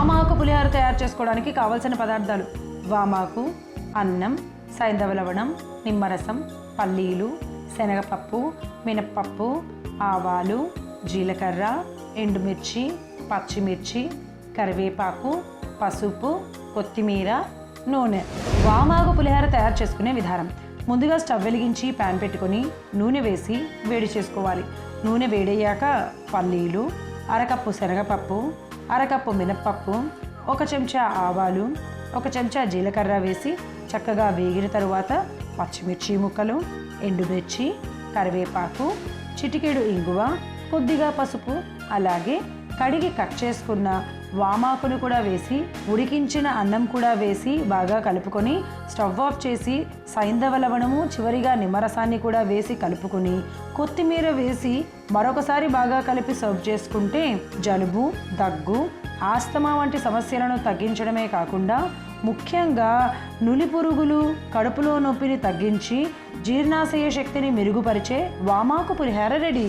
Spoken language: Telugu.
వామాకు పులిహోర తయారు చేసుకోవడానికి కావలసిన పదార్థాలు: వామాకు, అన్నం, సైంధవ లవణం, నిమ్మరసం, పల్లీలు, శనగపప్పు, మినప్పప్పు, ఆవాలు, జీలకర్ర, ఎండుమిర్చి, పచ్చిమిర్చి, కరివేపాకు, పసుపు, కొత్తిమీర, నూనె. వామాకు పులిహోర తయారు చేసుకునే విధానం: ముందుగా స్టవ్ వెలిగించి ప్యాన్ పెట్టుకొని నూనె వేసి వేడి చేసుకోవాలి. నూనె వేడయ్యాక పల్లీలు, అరకప్పు శనగపప్పు, అరకప్పు మినప్పప్పు, 1 చెంచా ఆవాలు, 1 చెంచా జీలకర్ర వేసి చక్కగా వేగిన తరువాత పచ్చిమిర్చి ముక్కలు, ఎండుమిర్చి, కరివేపాకు, చిటికెడు ఇంగువ, కొద్దిగా పసుపు, అలాగే కడిగి కట్ చేసుకున్న వామాకును కూడా వేసి ఉడికించిన అన్నం కూడా వేసి బాగా కలుపుకొని స్టవ్ ఆఫ్ చేసి సైంధవ లవణము చివరిగా నిమ్మరసాన్ని కూడా వేసి కలుపుకొని కొత్తిమీర వేసి మరొకసారి బాగా కలిపి సర్వ్ చేసుకుంటే జలుబు, దగ్గు, ఆస్తమా వంటి సమస్యలను తగ్గించడమే కాకుండా ముఖ్యంగా నులి పురుగులు, కడుపులో నొప్పిని తగ్గించి జీర్ణాశయ శక్తిని మెరుగుపరిచే వామాకు పులిహోర రెడీ.